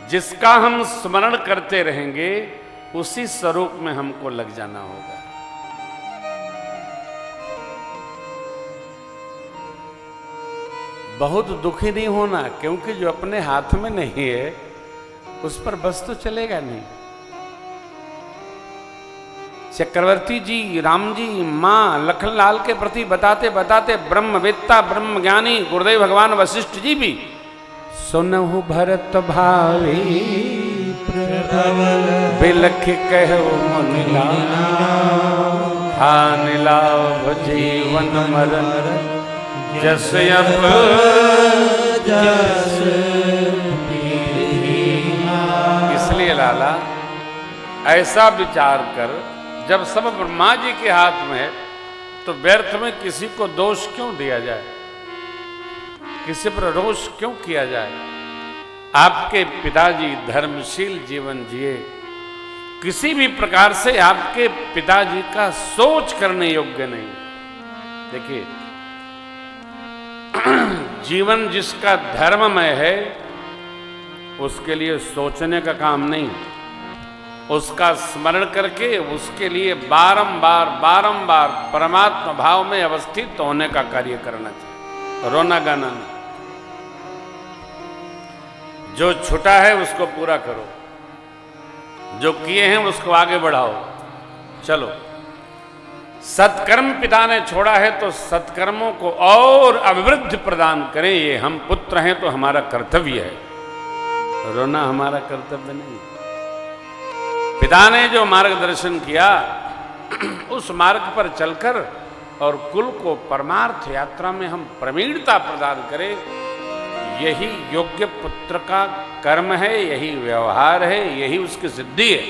जिसका हम स्मरण करते रहेंगे उसी स्वरूप में हमको लग जाना होगा। बहुत दुखी नहीं होना, क्योंकि जो अपने हाथ में नहीं है उस पर बस तो चलेगा नहीं। चक्रवर्ती जी, राम जी, मां लखनलाल के प्रति बताते बताते ब्रह्मवेत्ता ब्रह्म ज्ञानी गुरुदेव भगवान वशिष्ठ जी भी सुनहु भरत भावी बिलख कहो मुनिला हानिलाभ जीवन मरण जस इसलिए लाला ऐसा विचार कर, जब सब ब्रह्मा जी के हाथ में है तो व्यर्थ में किसी को दोष क्यों दिया जाए, किसी पर रोष क्यों किया जाए। आपके पिताजी धर्मशील जीवन जिए, किसी भी प्रकार से आपके पिताजी का सोच करने योग्य नहीं। देखिए, जीवन जिसका धर्ममय है उसके लिए सोचने का काम नहीं, उसका स्मरण करके उसके लिए बारंबार बारंबार परमात्मा भाव में अवस्थित होने का कार्य करना चाहिए, रोना गाना नहीं। जो छूटा है उसको पूरा करो, जो किए हैं उसको आगे बढ़ाओ। चलो, सत्कर्म पिता ने छोड़ा है तो सत्कर्मों को और अभिवृद्धि प्रदान करें। ये हम पुत्र हैं तो हमारा कर्तव्य है, रोना हमारा कर्तव्य नहीं। पिता ने जो मार्गदर्शन किया उस मार्ग पर चलकर और कुल को परमार्थ यात्रा में हम प्रवीणता प्रदान करें, यही योग्य पुत्र का कर्म है, यही व्यवहार है, यही उसकी सिद्धि है।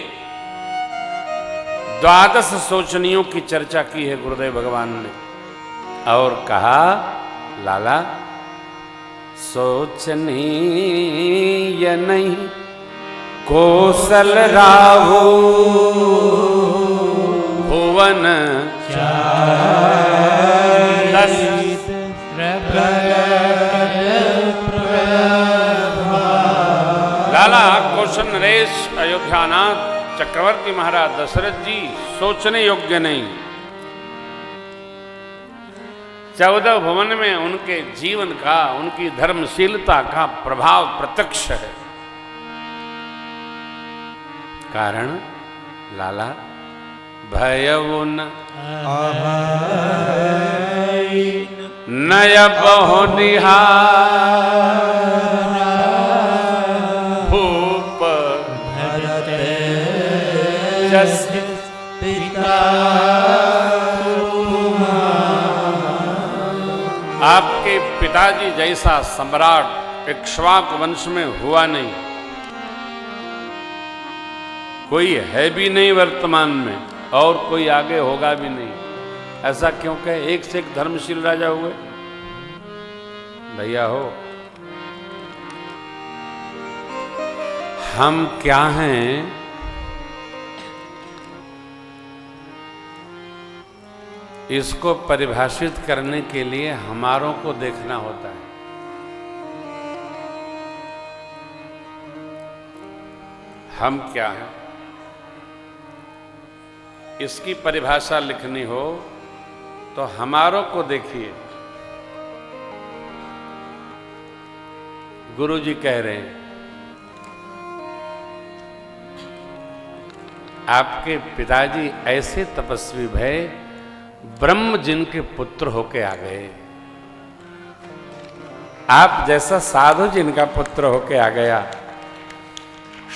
12 सोचनियों की चर्चा की है गुरुदेव भगवान ने और कहा, लाला सोचनीय नहीं कौशल राहु भुवन लाला कौशल नरेश अयोध्यानाथ चक्रवर्ती महाराज दशरथ जी सोचने योग्य नहीं। 14 भुवन में उनके जीवन का, उनकी धर्मशीलता का प्रभाव प्रत्यक्ष है। कारण लाला भयउन नय बहु निहार भूप जस पिता। आपके पिताजी जैसा सम्राट इक्ष्वाकु वंश में हुआ नहीं, कोई है भी नहीं वर्तमान में और कोई आगे होगा भी नहीं। ऐसा क्यों कहे? एक से एक धर्मशील राजा हुए भैया हो। हम क्या हैं? इसको परिभाषित करने के लिए हमारों को देखना होता है। हम क्या हैं? इसकी परिभाषा लिखनी हो तो हमारों को देखिए। गुरु जी कह रहे हैं, आपके पिताजी ऐसे तपस्वी भय ब्रह्म जिनके पुत्र होके आ गए। आप जैसा साधु जिनका पुत्र होके आ गया,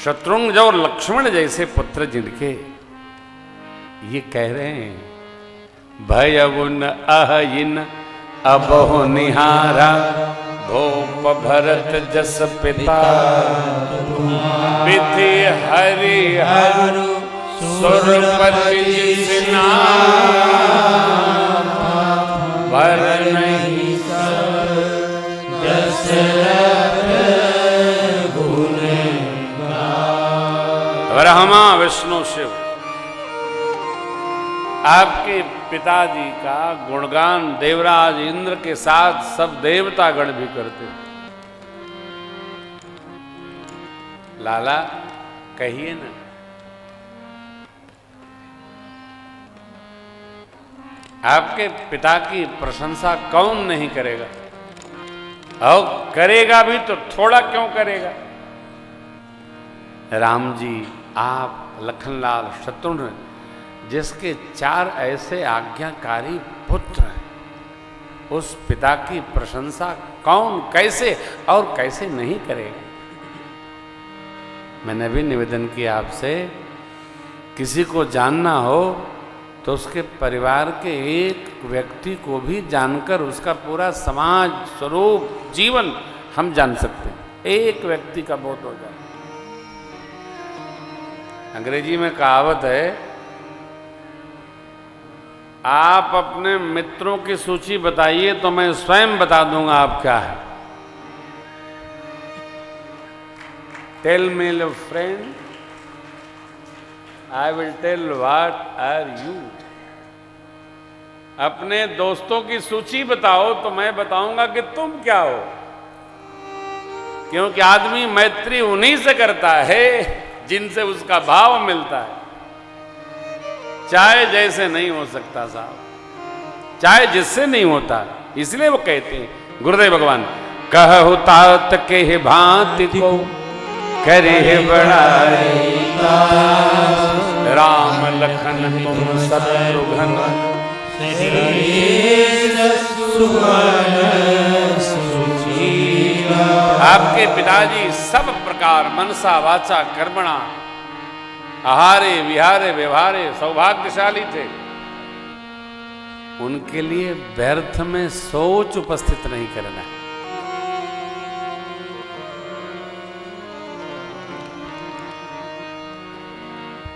शत्रुंजय और लक्ष्मण जैसे पुत्र जिनके, ये कह रहे हैं भयउन अहइन अबहु निहारा भूप भरत जस पिता विधि हरि हर सुरपति जिसना वर नहीं जस ब्रह्मा विष्णु शिव। आपके पिताजी का गुणगान देवराज इंद्र के साथ सब देवतागण भी करते। लाला कहिए ना। आपके पिता की प्रशंसा कौन नहीं करेगा, और करेगा भी तो थोड़ा क्यों करेगा। राम जी, आप, लखनलाल, शत्रुघ्न, जिसके 4 ऐसे आज्ञाकारी पुत्र हैं, उस पिता की प्रशंसा कौन, कैसे और कैसे नहीं करेगा। मैंने भी निवेदन किया आपसे, किसी को जानना हो तो उसके परिवार के एक व्यक्ति को भी जानकर उसका पूरा समाज, स्वरूप, जीवन हम जान सकते हैं। एक व्यक्ति का बहुत हो जाए। अंग्रेजी में कहावत है, आप अपने मित्रों की सूची बताइए तो मैं स्वयं बता दूंगा आप क्या है। Tell me your friend, I will tell what are you. अपने दोस्तों की सूची बताओ तो मैं बताऊंगा कि तुम क्या हो। क्योंकि आदमी मैत्री उन्हीं से करता है जिनसे उसका भाव मिलता है। चाहे जैसे नहीं हो सकता साहब, चाहे जिससे नहीं होता। इसलिए वो कहते हैं गुरुदेव भगवान, कहु तात के भांति को करे बड़ाई, राम लखन तुम शत्रुघ्न आपके पिताजी सब प्रकार मनसा वाचा कर्मणा आहारे विहारे व्यवहारे सौभाग्यशाली थे। उनके लिए व्यर्थ में सोच उपस्थित नहीं करना है।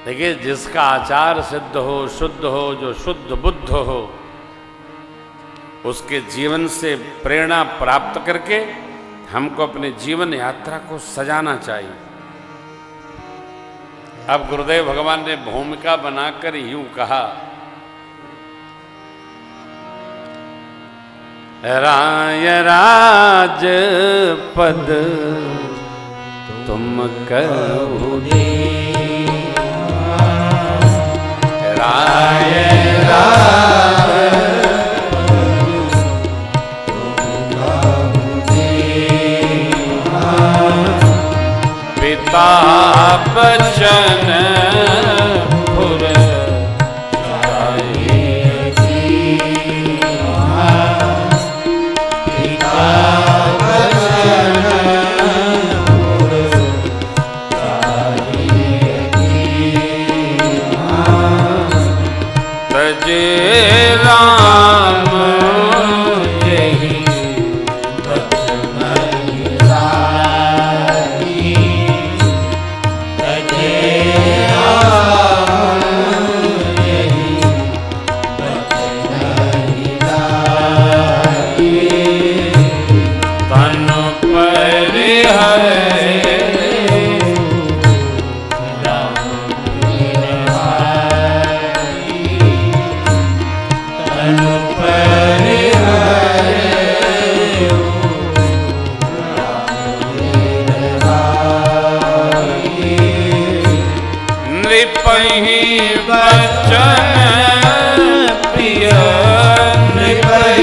देखिए, जिसका आचार सिद्ध हो, शुद्ध हो, जो शुद्ध बुद्ध हो, उसके जीवन से प्रेरणा प्राप्त करके हमको अपने जीवन यात्रा को सजाना चाहिए। अब गुरुदेव भगवान ने भूमिका बनाकर यूं कहा, राय राज पद तुम कहो दे, राय राज पिता बचन पुर राम यही बचन तन पर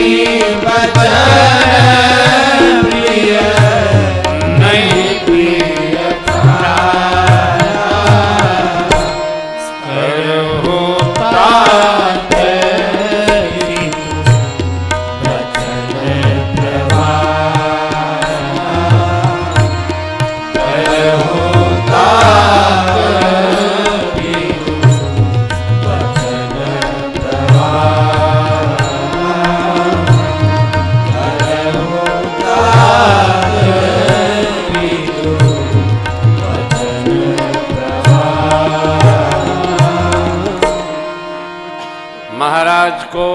महाराज को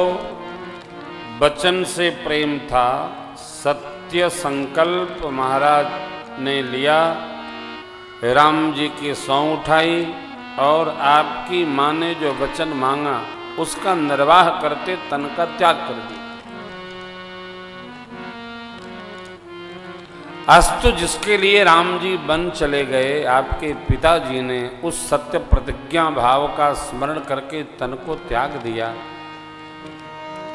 वचन से प्रेम था। सत्य संकल्प महाराज ने लिया, राम जी की सौं उठाई और आपकी माँ ने जो वचन मांगा उसका निर्वाह करते तन का त्याग कर दिया। अस्तु जिसके लिए राम जी वन चले गए, आपके पिताजी ने उस सत्य प्रतिज्ञा भाव का स्मरण करके तन को त्याग दिया।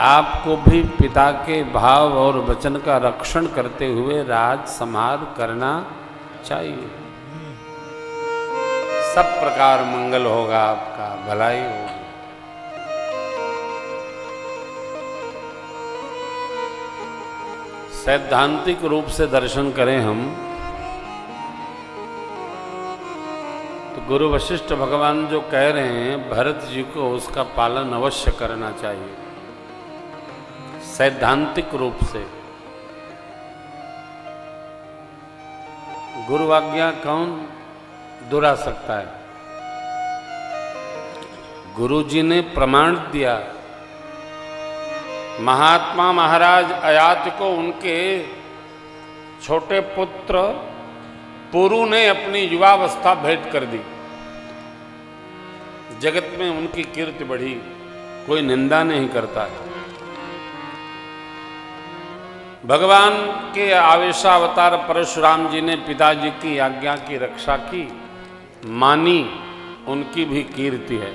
आपको भी पिता के भाव और वचन का रक्षण करते हुए राज संहार करना चाहिए। सब प्रकार मंगल होगा, आपका भलाई होगी। सैद्धांतिक रूप से दर्शन करें हम तो गुरु वशिष्ठ भगवान जो कह रहे हैं भरत जी को उसका पालन अवश्य करना चाहिए। सैद्धांतिक रूप से गुरु आज्ञा कौन दुहरा सकता है? गुरु जी ने प्रमाण दिया। महात्मा महाराज अयात को उनके छोटे पुत्र पुरु ने अपनी युवावस्था भेंट कर दी। जगत में उनकी कीर्ति बढ़ी, कोई निंदा नहीं करता है। भगवान के आवेशावतार परशुराम जी ने पिताजी की आज्ञा की रक्षा की, मानी, उनकी भी कीर्ति है।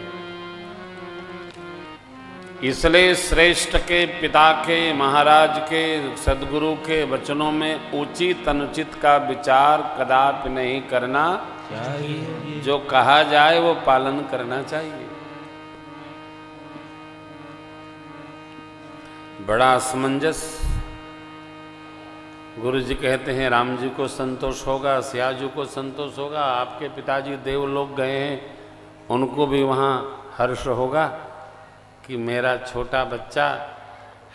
इसलिए श्रेष्ठ के, पिता के, महाराज के, सदगुरु के वचनों में उचित अनुचित का विचार कदापि नहीं करना चाहिए। जो कहा जाए वो पालन करना चाहिए। बड़ा असमंजस। गुरु जी कहते हैं राम जी को संतोष होगा, सियाजू को संतोष होगा, आपके पिताजी देवलोक गए हैं, उनको भी वहाँ हर्ष होगा कि मेरा छोटा बच्चा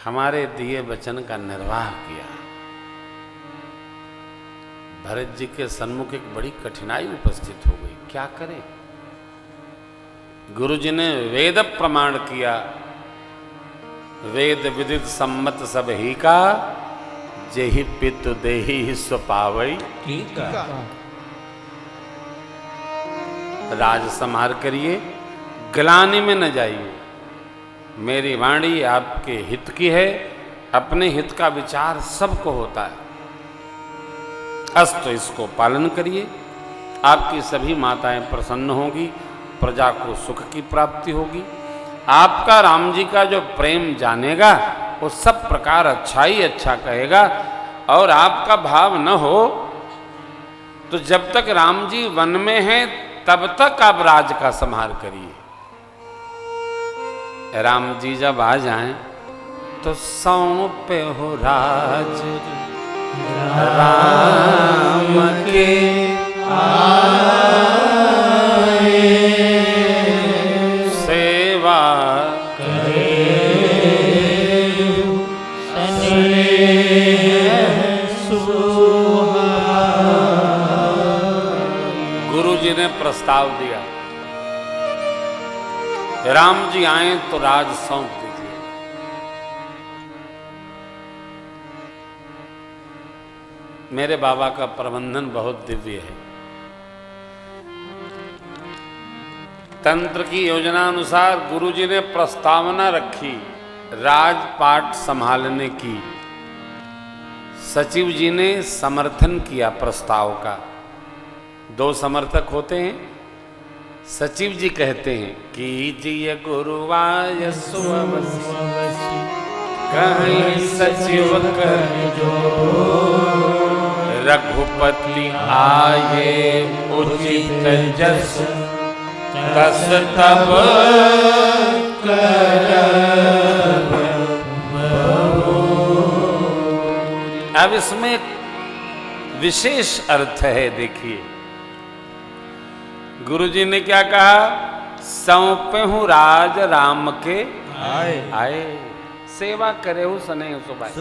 हमारे दिए वचन का निर्वाह किया। भरत जी के सन्मुख एक बड़ी कठिनाई उपस्थित हो गई, क्या करें? गुरु जी ने वेद प्रमाण किया, वेद विदित सम्मत सब ही का, जेहि पितु देहि स्वपावई। ठीक है, राज संहार करिए, ग्लानि में न जाइए। मेरी वाणी आपके हित की है, अपने हित का विचार सबको होता है। अस्तु इसको पालन करिए, आपकी सभी माताएं प्रसन्न होगी, प्रजा को सुख की प्राप्ति होगी। आपका राम जी का जो प्रेम जानेगा वो सब प्रकार अच्छा ही अच्छा कहेगा। और आपका भाव न हो तो जब तक राम जी वन में हैं तब तक आप राज का संहार करिए। राम जी जब आ जाएं तो सौंपे हो राज राम के आए, सेवा करे गुरु जी ने प्रस्ताव दिया, राम जी आए तो राज सौंप दीजिए। मेरे बाबा का प्रबंधन बहुत दिव्य है। तंत्र की योजना अनुसार गुरुजी ने प्रस्तावना रखी राजपाट संभालने की। सचिव जी ने समर्थन किया प्रस्ताव का। दो समर्थक होते हैं। सचिव जी कहते हैं कीजिए गुरुवाय सुअवसि कहीं सचिव कर जो, रघुपति आये उचित जस तस तब करब। अब इसमें विशेष अर्थ है। देखिए गुरुजी ने क्या कहा, सौंपे हूं राज राम के आए, सेवा करे हूं सने सुभाए।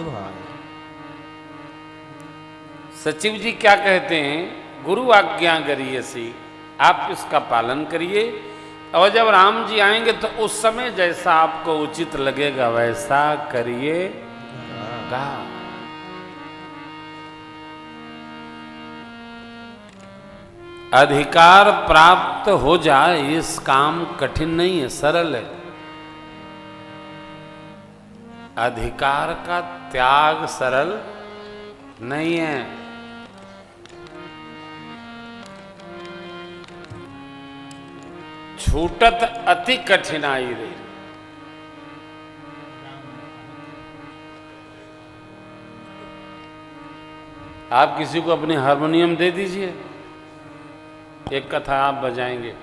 सचिव जी क्या कहते हैं, गुरु आज्ञा करिए सी, आप इसका पालन करिए और जब राम जी आएंगे तो उस समय जैसा आपको उचित लगेगा वैसा करिएगा। अधिकार प्राप्त हो जाए इस काम कठिन नहीं है, सरल है। अधिकार का त्याग सरल नहीं है। छूटत अति कठिनाई रे। आप किसी को अपनी हारमोनियम दे दीजिए, एक कथा आप बजाएंगे,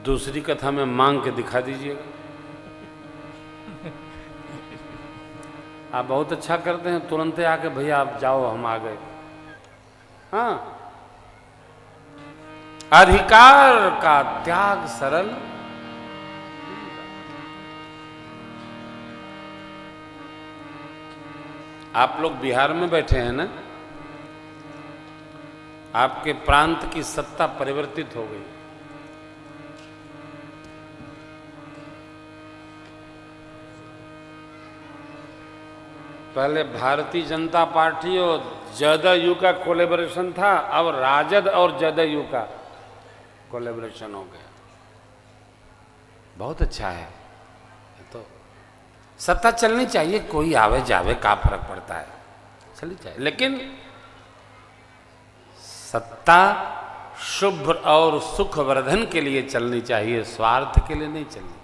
दूसरी कथा में मांग के दिखा दीजिएगा। आप बहुत अच्छा करते हैं, तुरंत आके भैया आप जाओ हम आ गए। हाँ, अधिकार का त्याग सरल। आप लोग बिहार में बैठे हैं ना, आपके प्रांत की सत्ता परिवर्तित हो गई। पहले भारतीय जनता पार्टी और जदयू का कोलैबोरेशन था, अब राजद और जदयू का कोलैबोरेशन हो गया। बहुत अच्छा है। तो सत्ता चलनी चाहिए, कोई आवे जावे का फर्क पड़ता है, चलनी चाहिए, लेकिन सत्ता शुभ और सुख वर्धन के लिए चलनी चाहिए, स्वार्थ के लिए नहीं चलनी चाहिए।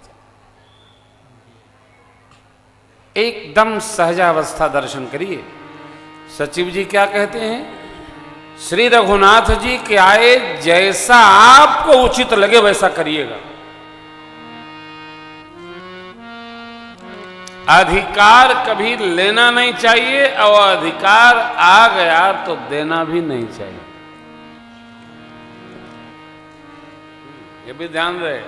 एकदम सहजावस्था दर्शन करिए। सचिव जी क्या कहते हैं? श्री रघुनाथ जी के आए, जैसा आपको उचित लगे वैसा करिएगा। अधिकार कभी लेना नहीं चाहिए और अधिकार आ गया तो देना भी नहीं चाहिए, ये भी ध्यान रहे।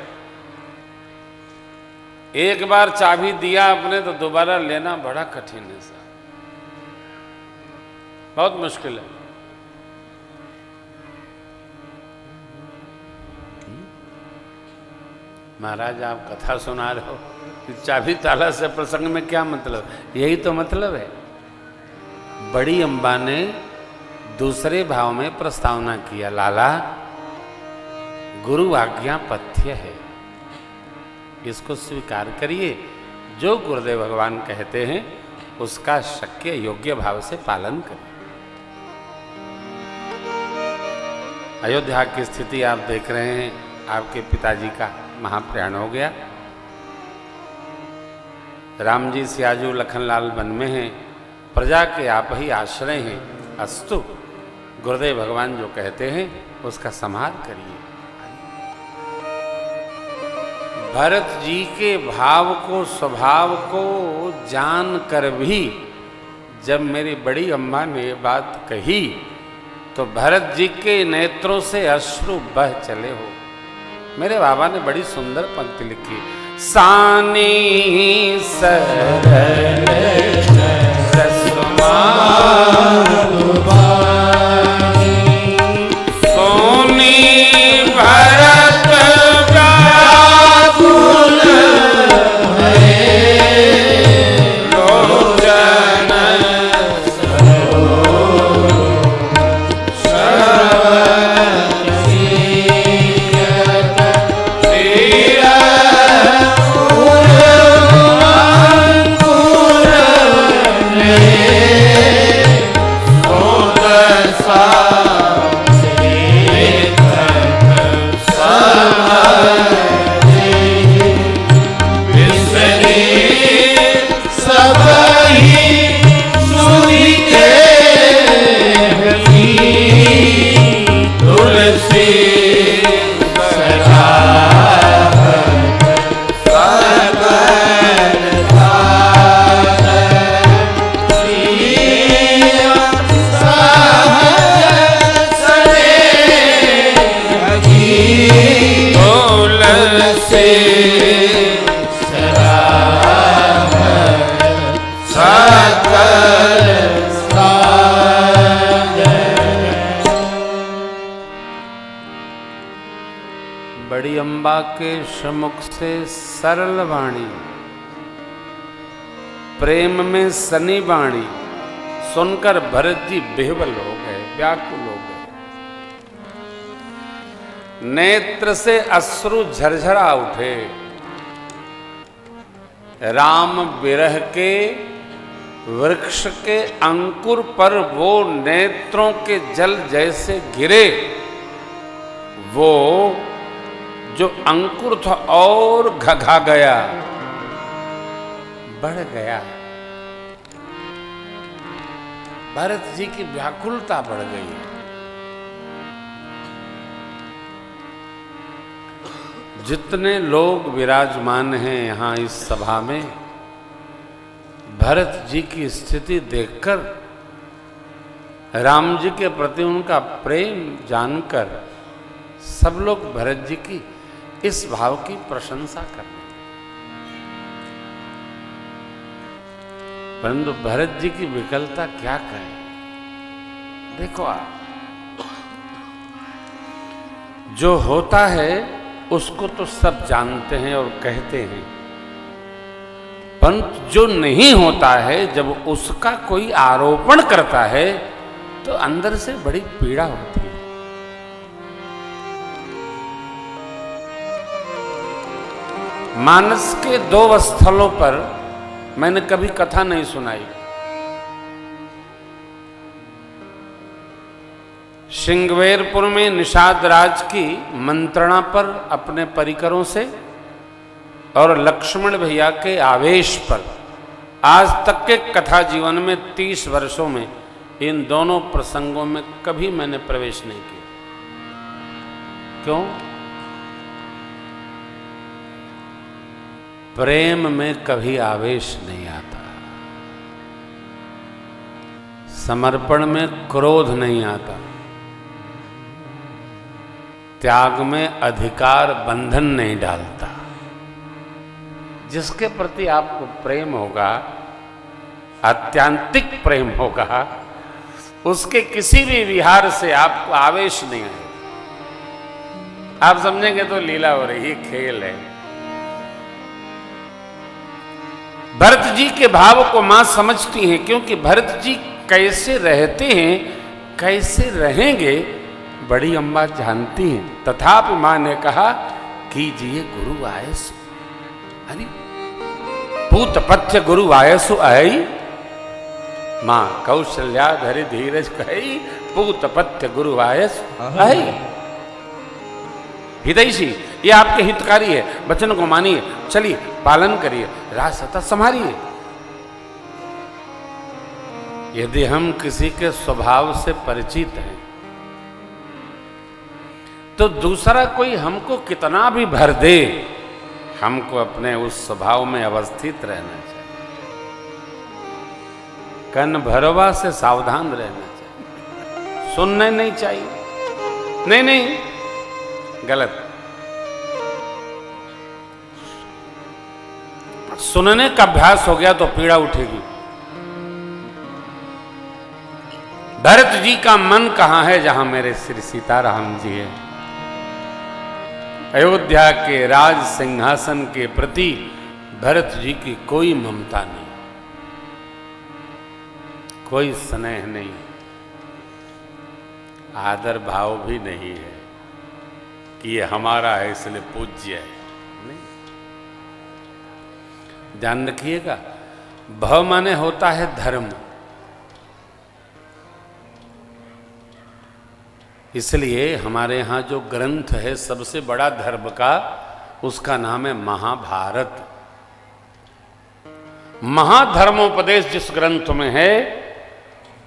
एक बार चाबी दिया आपने तो दोबारा लेना बड़ा कठिन है सर, बहुत मुश्किल है। महाराज आप कथा सुना रहे हो, चाबी ताला से प्रसंग में क्या मतलब? यही तो मतलब है। बड़ी अम्बा ने दूसरे भाव में प्रस्तावना किया, लाला गुरु आज्ञा पथ्य है, इसको स्वीकार करिए। जो गुरुदेव भगवान कहते हैं उसका शक्य योग्य भाव से पालन करिए। अयोध्या की स्थिति आप देख रहे हैं, आपके पिताजी का महाप्रयाण हो गया। राम जी सियाजू लखनलाल वन में हैं, प्रजा के आप ही आश्रय हैं। अस्तु, गुरुदेव भगवान जो कहते हैं उसका संहार करिए। भरत जी के भाव को, स्वभाव को जान कर भी जब मेरी बड़ी अम्मा ने ये बात कही तो भरत जी के नेत्रों से अश्रु बह चले हो। मेरे बाबा ने बड़ी सुंदर पंक्ति लिखी, सानी सरल सोनी भरत व्याकुल लोचन बड़ी अम्बा के सम्मुख से सरल वाणी, प्रेम में सनी वाणी सुनकर भरत जी बेहवल हो गए, व्याकुल हो गए। नेत्र से अश्रु झरझरा उठे। राम विरह के वृक्ष के अंकुर पर वो नेत्रों के जल जैसे गिरे, वो जो अंकुर था और घघा गया, बढ़ गया। भरत जी की व्याकुलता बढ़ गई। जितने लोग विराजमान हैं यहां इस सभा में, भरत जी की स्थिति देखकर, राम जी के प्रति उनका प्रेम जानकर सब लोग भरत जी की इस भाव की प्रशंसा करते हैं। परंतु भरत जी की विकलता क्या कहें। देखो आप, जो होता है उसको तो सब जानते हैं और कहते हैं, परंतु जो नहीं होता है, जब उसका कोई आरोपण करता है तो अंदर से बड़ी पीड़ा होती है। मानस के 2 स्थलों पर मैंने कभी कथा नहीं सुनाई। श्रृंगवेरपुर में निषाद राज की मंत्रणा पर अपने परिकरों से और लक्ष्मण भैया के आवेश पर आज तक के कथा जीवन में 30 वर्षों में इन दोनों प्रसंगों में कभी मैंने प्रवेश नहीं किया। क्यों? प्रेम में कभी आवेश नहीं आता, समर्पण में क्रोध नहीं आता, त्याग में अधिकार बंधन नहीं डालता। जिसके प्रति आपको प्रेम होगा, आत्यांतिक प्रेम होगा, उसके किसी भी विहार से आपको आवेश नहीं आएगा। आप समझेंगे तो लीला हो रही है, खेल है। भरत जी के भाव को मां समझती हैं, क्योंकि भरत जी कैसे रहते हैं, कैसे रहेंगे, बड़ी अम्मा जानती हैं। तथापि मां ने कहा, कीजिए गुरु आयसु। अरे पूतपथ्य गुरु आयसु आई, मां कौशल्या धरि धीरज कही, पूतपथ्य गुरु आयसु आई। हितैषी, ये आपके हितकारी है, वचन को मानिए, चलिए पालन करिए, राज सत्ता संभालिए। यदि हम किसी के स्वभाव से परिचित हैं तो दूसरा कोई हमको कितना भी भर दे, हमको अपने उस स्वभाव में अवस्थित रहना चाहिए। कन भरवा से सावधान रहना चाहिए, सुनना नहीं चाहिए। नहीं नहीं, गलत। सुनने का अभ्यास हो गया तो पीड़ा उठेगी। भरत जी का मन कहां है जहां मेरे श्री सीताराम जी है। अयोध्या के राज सिंहासन के प्रति भरत जी की कोई ममता नहीं, कोई स्नेह नहीं, आदर भाव भी नहीं है कि ये हमारा है इसलिए पूज्य है। नहीं, ध्यान रखिएगा, भव माने होता है धर्म। इसलिए हमारे यहाँ जो ग्रंथ है सबसे बड़ा धर्म का, उसका नाम है महाभारत। महाधर्मोपदेश जिस ग्रंथ में है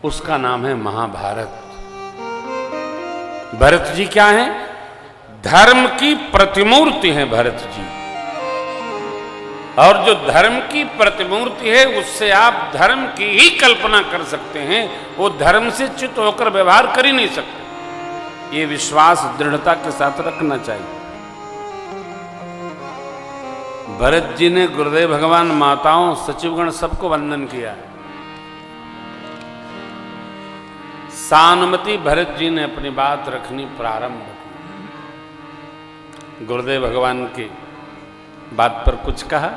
उसका नाम है महाभारत। भरत जी क्या हैं? धर्म की प्रतिमूर्ति हैं भरत जी। और जो धर्म की प्रतिमूर्ति है उससे आप धर्म की ही कल्पना कर सकते हैं, वो धर्म से च्युत होकर व्यवहार कर ही नहीं सकते। ये विश्वास दृढ़ता के साथ रखना चाहिए। भरत जी ने गुरुदेव भगवान, माताओं, सचिवगण सबको वंदन किया। सानुमति भरत जी ने अपनी बात रखनी प्रारंभ की। गुरुदेव भगवान की बात पर कुछ कहा,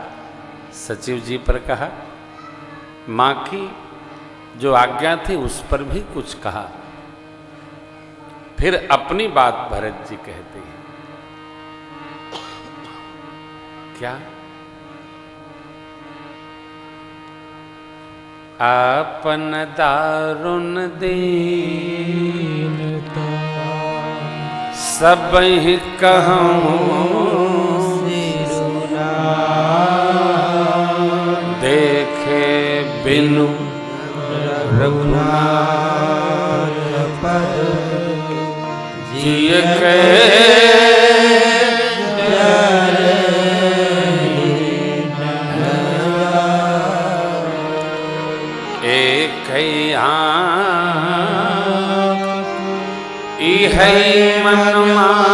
सचिव जी पर कहा, मां की जो आज्ञा थी उस पर भी कुछ कहा। फिर अपनी बात भरत जी कहते हैं। क्या? आपन दारुण दीनता सब ही कहूँ देखे बिनु रघुनाथ पद जिय के है मन माही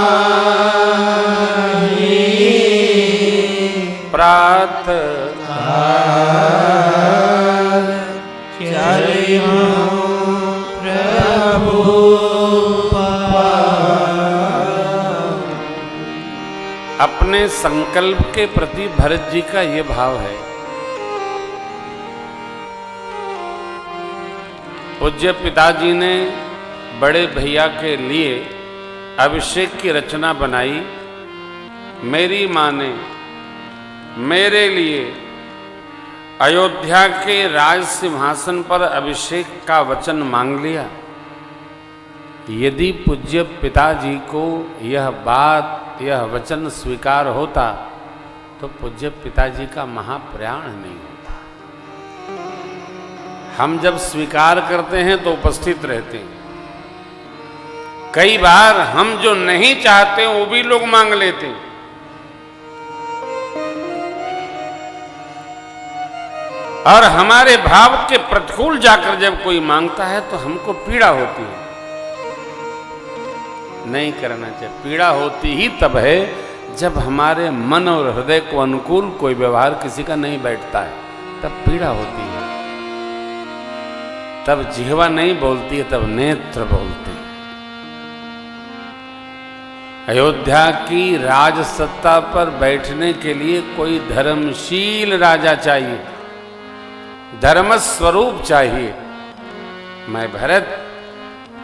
प्रात प्रभु अपने संकल्प के प्रति भरत जी का ये भाव है। पूज्य पिताजी ने बड़े भैया के लिए अभिषेक की रचना बनाई। मेरी माँ ने मेरे लिए अयोध्या के राज सिंहासन पर अभिषेक का वचन मांग लिया। यदि पूज्य पिताजी को यह बात, यह वचन स्वीकार होता तो पूज्य पिताजी का महाप्रयाण नहीं होता। हम जब स्वीकार करते हैं तो उपस्थित रहते हैं। कई बार हम जो नहीं चाहते वो भी लोग मांग लेते हैं। और हमारे भाव के प्रतिकूल जाकर जब कोई मांगता है तो हमको पीड़ा होती है। नहीं करना चाहिए। पीड़ा होती ही तब है जब हमारे मन और हृदय को अनुकूल कोई व्यवहार किसी का नहीं बैठता है, तब पीड़ा होती है। तब जिह्वा नहीं बोलती है, तब नेत्र बोलते हैं। अयोध्या की राज सत्ता पर बैठने के लिए कोई धर्मशील राजा चाहिए, धर्म स्वरूप चाहिए। मैं भरत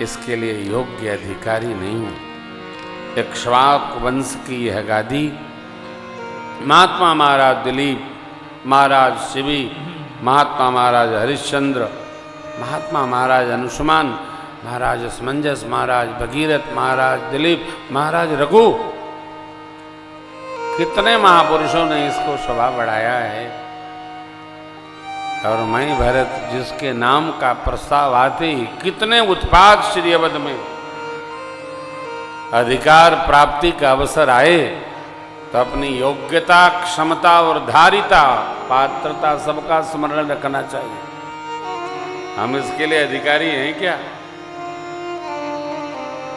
इसके लिए योग्य अधिकारी नहीं हूं। इक्ष्वाकु वंश की यह गादी महात्मा महाराज दिलीप, महाराज शिवी, महात्मा महाराज हरिश्चंद्र, महात्मा महाराज अनुष्मान, महाराज असमंजस, महाराज भगीरथ, महाराज दिलीप, महाराज रघु, कितने महापुरुषों ने इसको शोभा बढ़ाया है। और मैं भरत जिसके नाम का प्रस्ताव आते ही कितने उत्पाद श्री अवध में अधिकार प्राप्ति का अवसर आए तो अपनी योग्यता, क्षमता और धारिता, पात्रता सबका स्मरण रखना चाहिए। हम इसके लिए अधिकारी हैं क्या?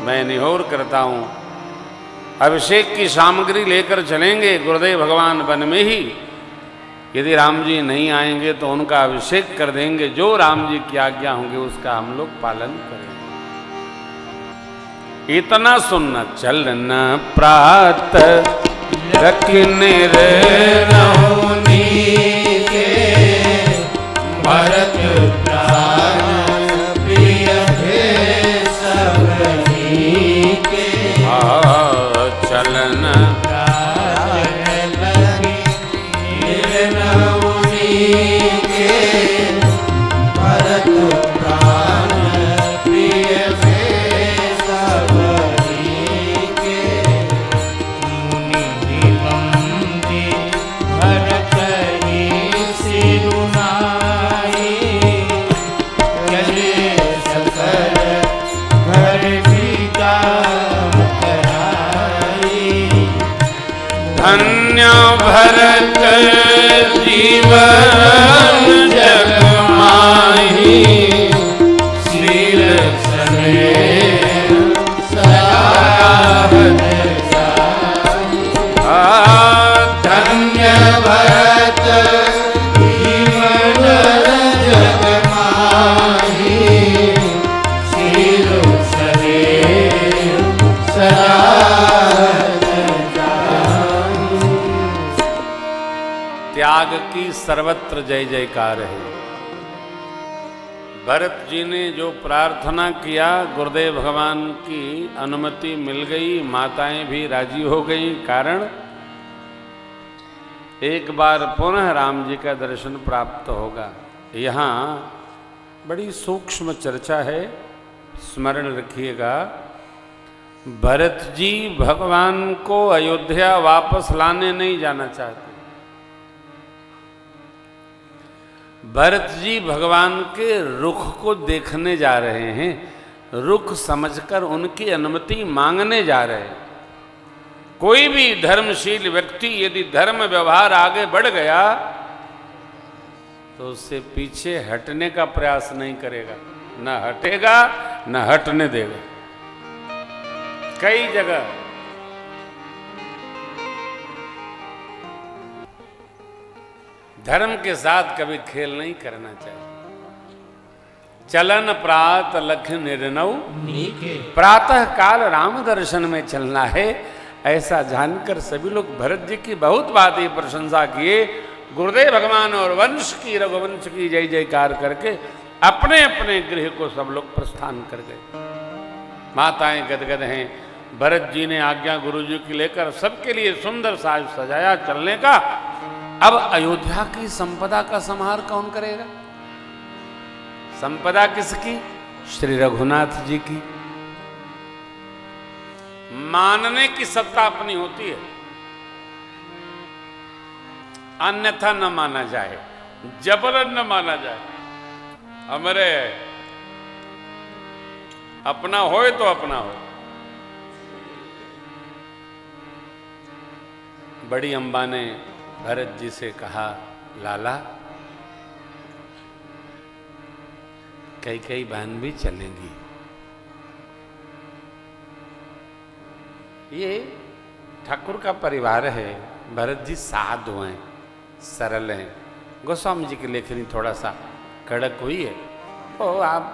मैं निहोर करता हूं, अभिषेक की सामग्री लेकर चलेंगे गुरुदेव भगवान वन में ही। यदि राम जी नहीं आएंगे तो उनका अभिषेक कर देंगे। जो राम जी की आज्ञा होंगे उसका हम लोग पालन करेंगे। इतना सुनना, चलना प्रात रखने रौनी के भरत प्राण प्रिय सबनी के चलना भरत जीवन जग माही शील सने धन्य भरत जीवन जग माही शील सने त्याग की सर्वत्र जय जयकार है। भरत जी ने जो प्रार्थना किया, गुरुदेव भगवान की अनुमति मिल गई, माताएं भी राजी हो गई। कारण एक बार पुनः राम जी का दर्शन प्राप्त होगा। यहाँ बड़ी सूक्ष्म चर्चा है, स्मरण रखिएगा। भरत जी भगवान को अयोध्या वापस लाने नहीं जाना चाहते। भरत जी भगवान के रुख को देखने जा रहे हैं, रुख समझकर उनकी अनुमति मांगने जा रहे हैं। कोई भी धर्मशील व्यक्ति यदि धर्म व्यवहार आगे बढ़ गया तो उससे पीछे हटने का प्रयास नहीं करेगा, न हटेगा न हटने देगा। कई जगह धर्म के साथ कभी खेल नहीं करना चाहिए। चलन प्रात लख निर्णव, प्रातः काल राम दर्शन में चलना है, ऐसा जानकर सभी लोग भरत जी की बहुत बात ही प्रशंसा किए। गुरुदेव भगवान और वंश की रघुवंश की जय जयकार करके अपने अपने गृह को सब लोग प्रस्थान कर गए। माताएं गदगद हैं। भरत जी ने आज्ञा गुरु जी की लेकर सबके लिए सुंदर साज सजाया चलने का। अब अयोध्या की संपदा का संहार कौन करेगा? संपदा किसकी? श्री रघुनाथ जी की। मानने की सत्ता अपनी होती है, अन्यथा न माना जाए, जबरन न माना जाए। हमारे अपना होए तो अपना हो। बड़ी अम्बा ने भरत जी से कहा, लाला कई बहन भी चलेंगी। ये ठाकुर का परिवार है। भरत जी साधु हैं, सरल हैं। गोस्वामी जी की लेखनी थोड़ा सा कड़क हुई है, तो आप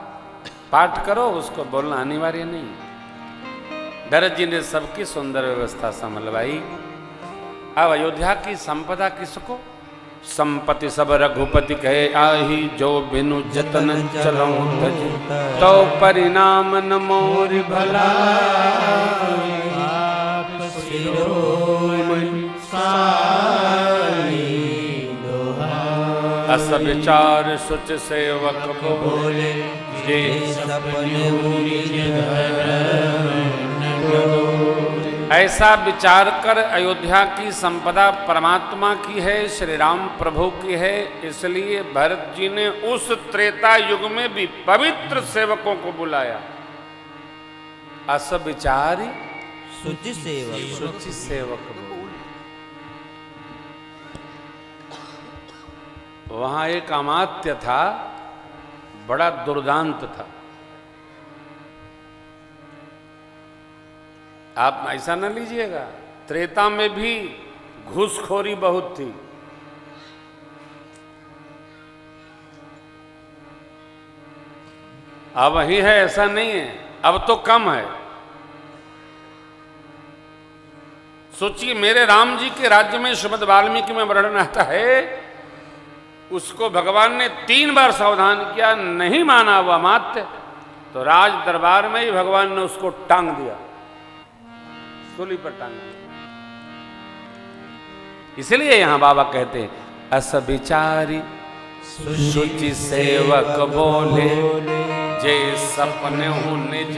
पाठ करो, उसको बोलना अनिवार्य नहीं। भरत जी ने सबकी सुंदर व्यवस्था संभलवाई। अब अयोध्या की संपदा किसको? संपत्ति सब रघुपति कहे आही, जो बिनु जतन चलऊं तज, तो परिणाम न मोर भला। अस विचार सुच सेवक बोले, जे सपने ऐसा विचार कर अयोध्या की संपदा परमात्मा की है, श्री राम प्रभु की है। इसलिए भरत जी ने उस त्रेता युग में भी पवित्र सेवकों को बुलाया। अस विचारी शुचि सेवक, शुचि सेवक बोल। वहां एक अमात्य था, बड़ा दुर्दांत था। आप ऐसा न लीजिएगा, त्रेता में भी घूसखोरी बहुत थी। अब वही है ऐसा नहीं है, अब तो कम है। सोचिए, मेरे राम जी के राज्य में श्रीमद् वाल्मीकि में वर्णन आता है, उसको भगवान ने 3 बार सावधान किया, नहीं माना हुआ मात्य, तो राज दरबार में ही भगवान ने उसको टांग दिया, सूली पर टांगा। इसलिए यहां बाबा कहते हैं, अस विचारी शुचि सेवक बोले, जे सपने हूं निज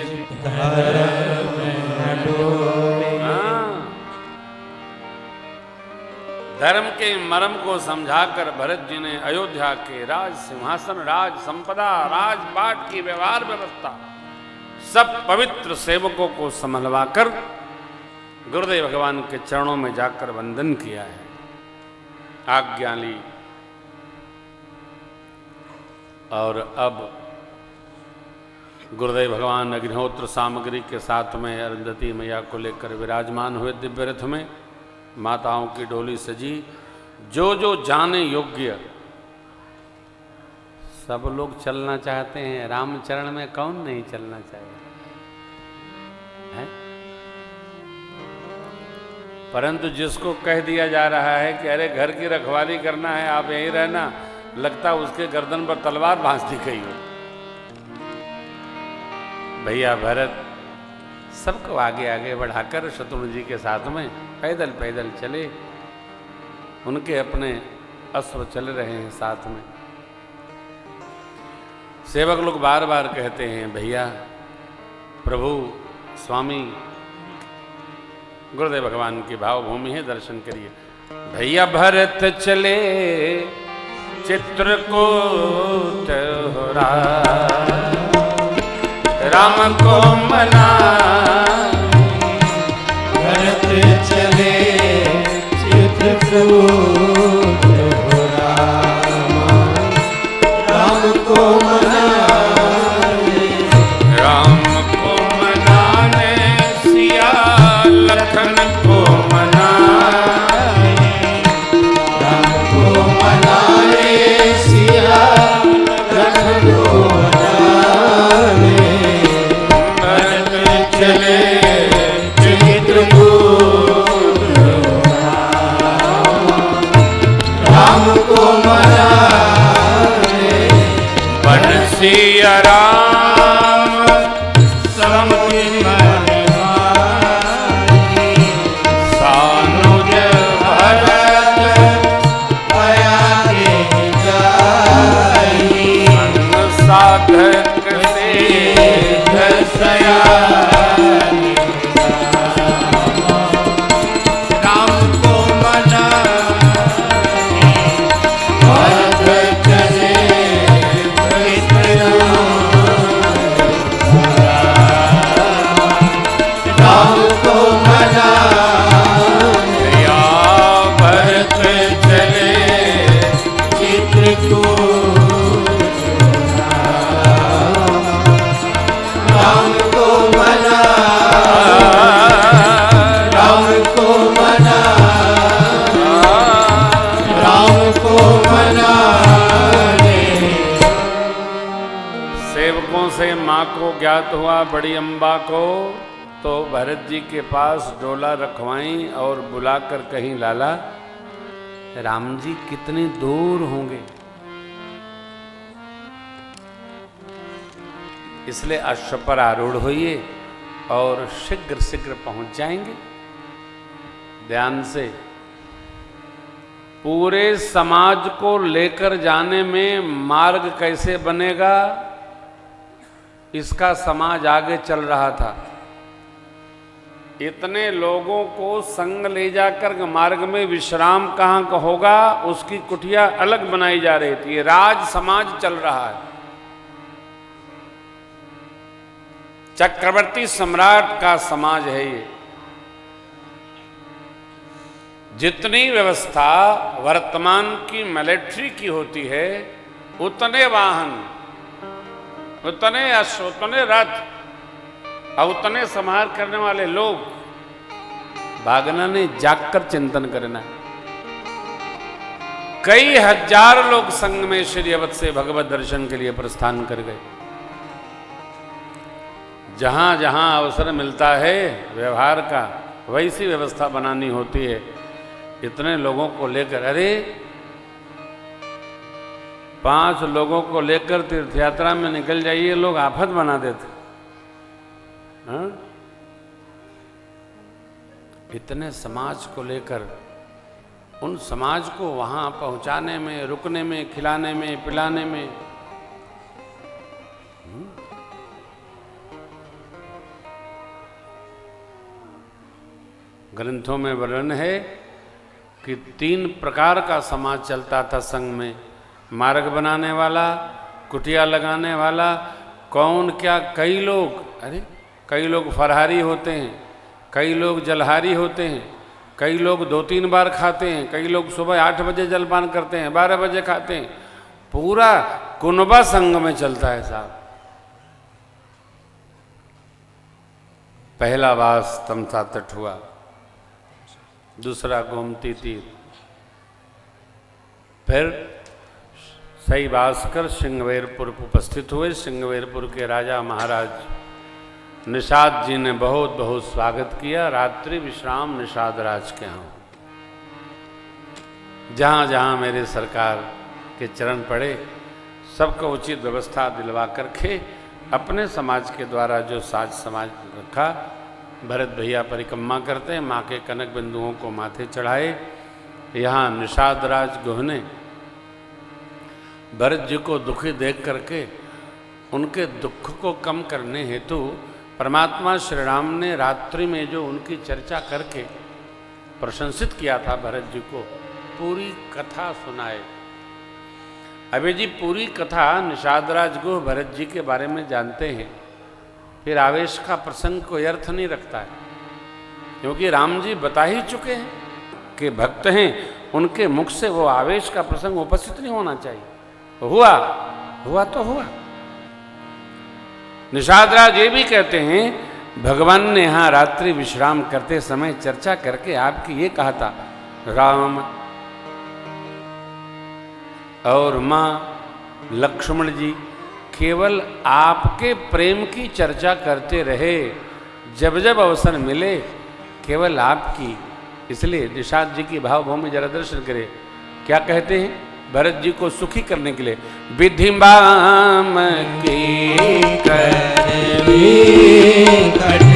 धर्म के मर्म को समझाकर भरत जी ने अयोध्या के राज सिंहासन, राज संपदा, राजपाट की व्यवहार व्यवस्था सब पवित्र सेवकों को संभलवाकर गुरुदेव भगवान के चरणों में जाकर वंदन किया है, आज्ञा ली। और अब गुरुदेव भगवान अग्निहोत्र सामग्री के साथ में अरुंधति मैया को लेकर विराजमान हुए दिव्य रथ में। माताओं की डोली सजी, जो जो जाने योग्य सब लोग चलना चाहते हैं। रामचरण में कौन नहीं चलना चाहिए है? परंतु जिसको कह दिया जा रहा है कि अरे घर की रखवाली करना है, आप यहीं रहना, लगता उसके गर्दन पर तलवार भांस दी गई हो। भैया भरत सबको आगे आगे बढ़ाकर शत्रुघ्न जी के साथ में पैदल पैदल चले। उनके अपने अस्त्र चल रहे हैं साथ में। सेवक लोग बार बार कहते हैं, भैया प्रभु स्वामी गुरुदेव भगवान की भावभूमि है, दर्शन करिए। भैया भरत चले चित्रकूट हो राम को मना, भरत चले चित्रकूट हो राम को मनाने, राम को मनाने सिया लखन को मनाने, राम को मनाने सिया लखन को मनाने, भरत चले चित्रकूट राम को मनाने, सिया राम समति मनमानी, सानुज भरत पया के जाई, साधक से दसयानी, राम को मनाने, भरत चले राम को मनाने, या भरत चले चित्रकूट राम को मनाने, राम को मनाने, राम को मनाने, सेवकों से माँ को ज्ञात हुआ बड़ी अम्बा को, तो भरत जी के पास डोला रखवाई और बुलाकर कहीं, लाला राम जी कितने दूर होंगे, इसलिए अश्व पर आरूढ़ होइए और शीघ्र शीघ्र पहुंच जाएंगे। ध्यान से, पूरे समाज को लेकर जाने में मार्ग कैसे बनेगा, इसका समाज आगे चल रहा था। इतने लोगों को संग ले जाकर मार्ग में विश्राम कहाँ का होगा, उसकी कुटिया अलग बनाई जा रही थी। राज समाज चल रहा है, चक्रवर्ती सम्राट का समाज है ये। जितनी व्यवस्था वर्तमान की मिलिट्री की होती है, उतने वाहन, उतने अश्व, उतने रथ और उतने संहार करने वाले लोग। भागना ने जागकर चिंतन करना। कई हजार लोग संग में श्री अवध से भगवत दर्शन के लिए प्रस्थान कर गए। जहां जहां अवसर मिलता है व्यवहार का, वैसी व्यवस्था बनानी होती है। इतने लोगों को लेकर, अरे 5 लोगों को लेकर तीर्थ यात्रा में निकल जाइए, लोग आफत बना देते। हाँ? इतने समाज को लेकर, उन समाज को वहां पहुंचाने में, रुकने में, खिलाने में, पिलाने में, ग्रंथों में वर्णन है कि 3 प्रकार का समाज चलता था संघ में। मार्ग बनाने वाला, कुटिया लगाने वाला, कौन क्या, कई लोग, अरे कई लोग फरहारी होते हैं, कई लोग जलहारी होते हैं, कई लोग 2-3 बार खाते हैं, कई लोग सुबह 8 बजे जलपान करते हैं, 12 बजे खाते हैं। पूरा कुनबा संघ में चलता है साहब। पहला वास तमसा तट हुआ, दूसरा गोमती तीर, फिर सही भास्कर सिंगवेरपुर उपस्थित हुए। सिंगवेरपुर के राजा महाराज निषाद जी ने बहुत बहुत स्वागत किया। रात्रि विश्राम निषाद राज के यहाँ। जहाँ जहाँ मेरे सरकार के चरण पड़े, सबको उचित व्यवस्था दिलवा करके अपने समाज के द्वारा जो साज समाज रखा, भरत भैया परिक्रमा करते हैं, माँ के कनक बिंदुओं को माथे चढ़ाए। यहाँ निषाद राज गुह ने भरत जी को दुखी देख करके उनके दुख को कम करने हेतु परमात्मा श्री राम ने रात्रि में जो उनकी चर्चा करके प्रशंसित किया था भरत जी को, पूरी कथा सुनाए। अभी जी पूरी कथा निषाद राज को भरत जी के बारे में जानते हैं, फिर आवेश का प्रसंग कोई अर्थ नहीं रखता है, क्योंकि राम जी बता ही चुके हैं कि भक्त हैं, उनके मुख से वो आवेश का प्रसंग उपस्थित नहीं होना चाहिए। हुआ तो हुआ। निषाद राज ये भी कहते हैं, भगवान ने यहाँ रात्रि विश्राम करते समय चर्चा करके आपकी ये कहा था, राम और माँ लक्ष्मण जी केवल आपके प्रेम की चर्चा करते रहे, जब जब अवसर मिले केवल आपकी। इसलिए निषाद जी की भावभूमि जरा दर्शन करें, क्या कहते हैं भरत जी को सुखी करने के लिए, विधि बाम की करनी कठिन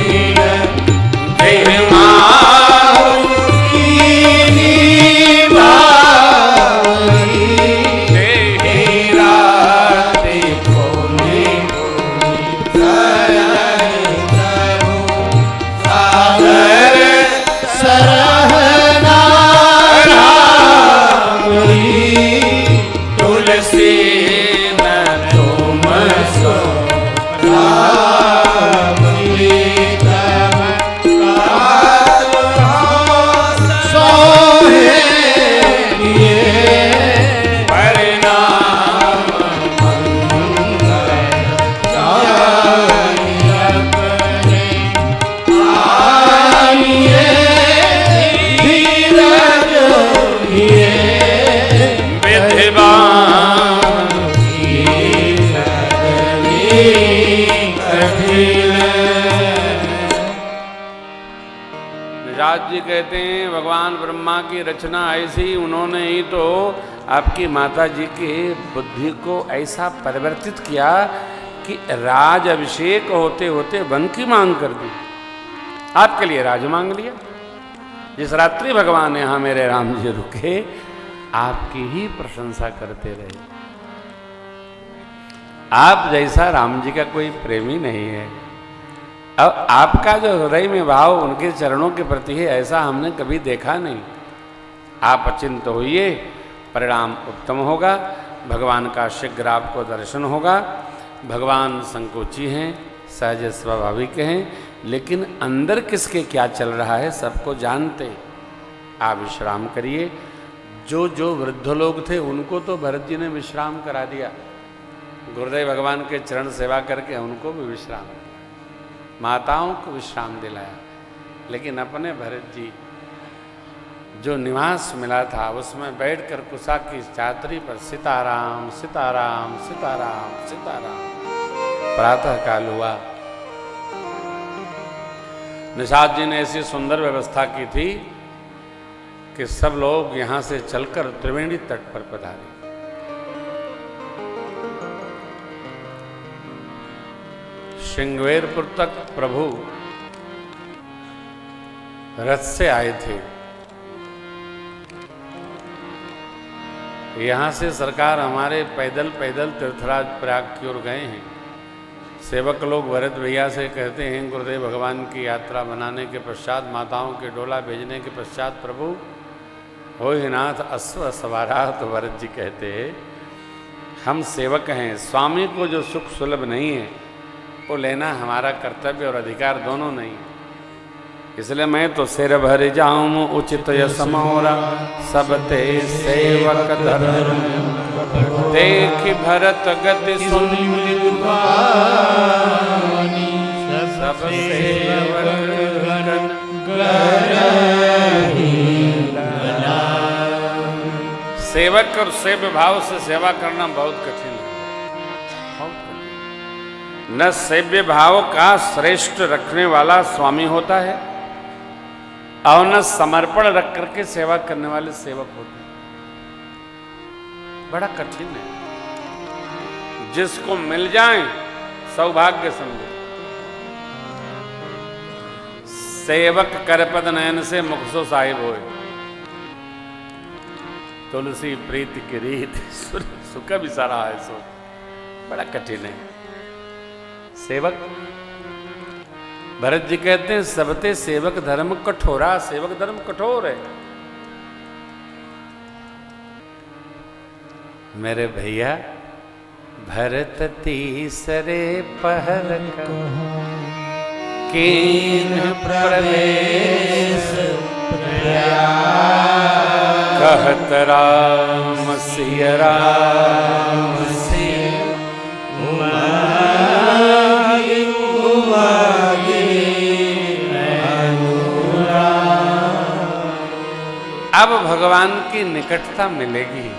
जी कहते हैं, भगवान ब्रह्मा की रचना ऐसी, उन्होंने ही तो आपकी माता जी की बुद्धि को ऐसा परिवर्तित किया कि राज अभिषेक होते होते वन की मांग कर दी, आपके लिए राज मांग लिया। जिस रात्रि भगवान यहाँ मेरे राम जी रुके, आपकी ही प्रशंसा करते रहे। आप जैसा राम जी का कोई प्रेमी नहीं है। अब आपका जो हृदय में भाव उनके चरणों के प्रति है, ऐसा हमने कभी देखा नहीं। आप अचिंत होइए, परिणाम उत्तम होगा, भगवान का शीघ्र आपको दर्शन होगा। भगवान संकोची हैं, सहज स्वाभाविक हैं, लेकिन अंदर किसके क्या चल रहा है सबको जानते। आप विश्राम करिए। जो वृद्ध लोग थे उनको तो भरत जी ने विश्राम करा दिया, गुरुदेव भगवान के चरण सेवा करके उनको भी विश्राम, माताओं को विश्राम दिलाया। लेकिन अपने भरत जी जो निवास मिला था उसमें बैठकर कुशा की चादरी पर सीताराम सीताराम सीताराम सीताराम। प्रातः काल हुआ, निषाद जी ने ऐसी सुंदर व्यवस्था की थी कि सब लोग यहां से चलकर त्रिवेणी तट पर पधारे। श्रृंगवेरपुर तक प्रभु रथ से आए थे। यहां से सरकार हमारे पैदल पैदल तीर्थराज प्रयाग की ओर गए हैं। सेवक लोग भरत भैया से कहते हैं, गुरुदेव भगवान की यात्रा बनाने के पश्चात, माताओं के डोला भेजने के पश्चात, प्रभु हो ही नाथ अश्व सवारा। तो भरत जी कहते हैं, हम सेवक हैं, स्वामी को जो सुख सुलभ नहीं है वो लेना हमारा कर्तव्य और अधिकार दोनों नहीं। इसलिए मैं तो सिर भर जाऊं उचित समोरा, सब ते सेवक धर्म देख भरत गति सुन, सब सेवक सेवक और सेव्य भाव से सेवा करना बहुत कठिन है। न सेव्य भाव का श्रेष्ठ रखने वाला स्वामी होता है और न समर्पण रख करके सेवा करने वाले सेवक होते हैं। बड़ा कठिन है। जिसको मिल जाए सौभाग्य समझो। सेवक करपद नयन से मुखसो साहिब होए, तुलसी प्रीति की रीत सुख भी सारा है। सो बड़ा कठिन है। सेवक भरत जी कहते हैं सबते सेवक धर्म कठोरा, सेवक धर्म कठोर है। मेरे भैया भरत तीसरे पहर कीन प्रवेश कहत राम सिय राम सिय अब भगवान की निकटता मिलेगी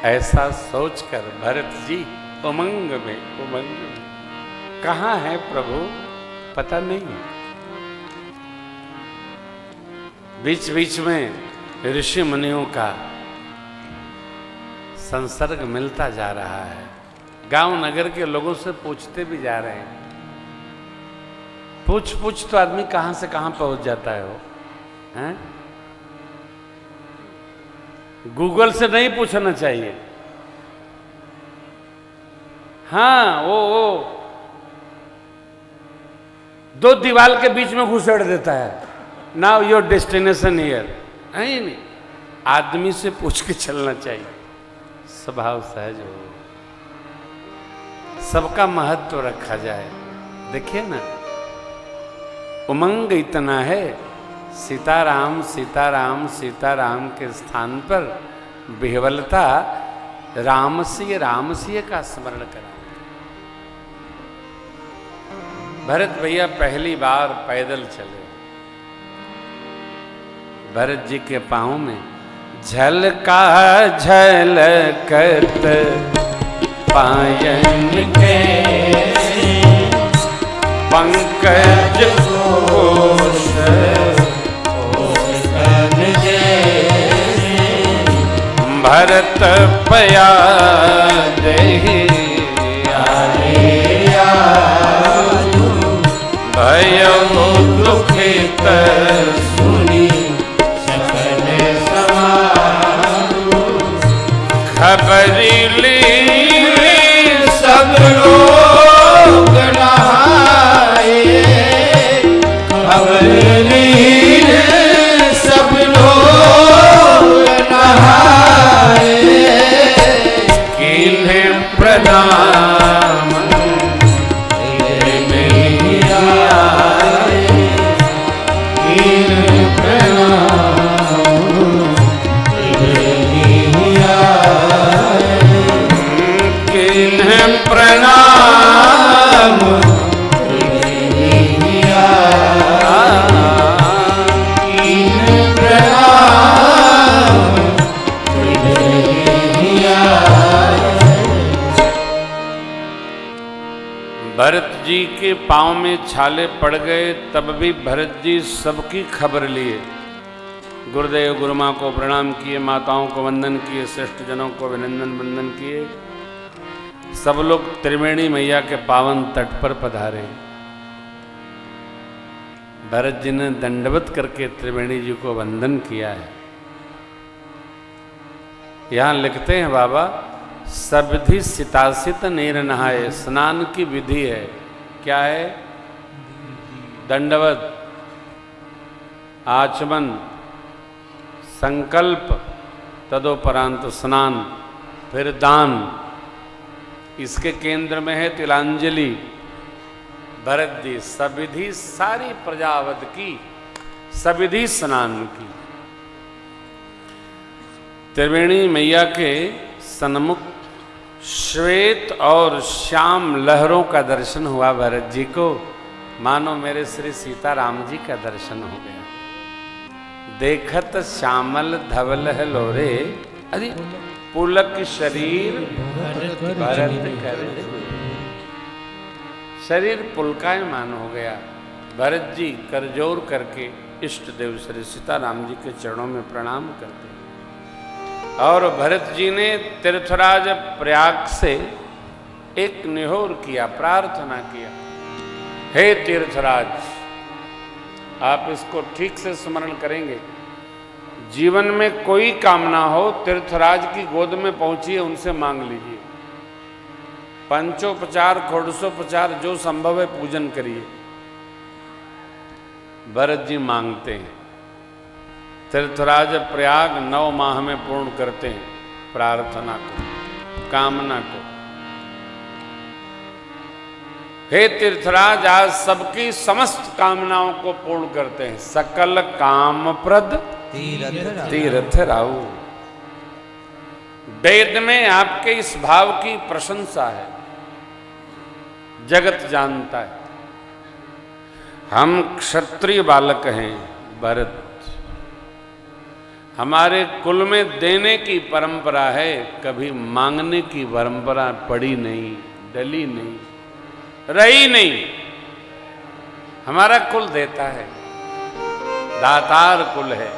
ऐसा सोचकर भरत जी उमंग में कहाँ है प्रभु पता नहीं। बीच बीच में ऋषि मुनियों का संसर्ग मिलता जा रहा है। गांव नगर के लोगों से पूछते भी जा रहे हैं। पूछ तो आदमी कहां से कहां पहुंच जाता है वो, हैं? गूगल से नहीं पूछना चाहिए। हाँ वो दो दीवार के बीच में घुसेड़ देता है, नाउ योर डेस्टिनेशन हियर। नहीं, आदमी से पूछ के चलना चाहिए, स्वभाव सहज हो, सबका महत्व रखा जाए। देखिए ना, उमंग इतना है, सीताराम सीताराम सीताराम के स्थान पर विह्वलता राम सिय का स्मरण करा। भरत भैया पहली बार पैदल चले। भरत जी के पांव में झलका झलकत पायन के पंकज घोष भरत पया देहि भयउ दुखित सुनी सकल समारू खबरी ली सब लोग नहाए खबरी सब लोग नहाए किन्हें प्रणाम भरत जी के पांव में छाले पड़ गए, तब भी भरत जी सबकी खबर लिए। गुरुदेव गुरुमाँ को प्रणाम किए, माताओं को वंदन किए, श्रेष्ठ जनों को अभिनंदन वंदन किए। सब लोग त्रिवेणी मैया के पावन तट पर पधारे। भरत जी ने दंडवत करके त्रिवेणी जी को वंदन किया है। यहां लिखते हैं बाबा, सविधि सितासित नीर नहाए। स्नान की विधि है, क्या है? दंडवत, आचमन, संकल्प, तदोपरांत स्नान, फिर दान। इसके केंद्र में है तिलांजलि। भरत जी सविधि सारी प्रजावध की, सविधि स्नान की। त्रिवेणी मैया के सन्मुख श्वेत और श्याम लहरों का दर्शन हुआ भरत जी को, मानो मेरे श्री सीताराम जी का दर्शन हो गया। देखत श्यामल धवल है लोरे, अरे पुलक शरीर भरत कर, शरीर पुलकायमान हो गया। भरत जी करजोर करके इष्ट देव श्री सीताराम जी के चरणों में प्रणाम करते। और भरत जी ने तीर्थराज प्रयाग से एक निहोर किया, प्रार्थना किया, हे तीर्थराज, आप इसको ठीक से स्मरण करेंगे। जीवन में कोई कामना हो, तीर्थराज की गोद में पहुंचिए, उनसे मांग लीजिए। पंचोपचार, षोडशोपचार जो संभव है पूजन करिए। भरत जी मांगते हैं। तीर्थराज प्रयाग 9 माह में पूर्ण करते हैं प्रार्थना को, कामना को। हे तीर्थराज, आज सबकी समस्त कामनाओं को पूर्ण करते हैं। सकल कामप्रद तीर्थ राऊ। वेद में आपके इस भाव की प्रशंसा है, जगत जानता है। हम क्षत्रिय बालक हैं भरत, हमारे कुल में देने की परंपरा है, कभी मांगने की परंपरा पड़ी नहीं, डली नहीं, रही नहीं। हमारा कुल देता है, दातार कुल है,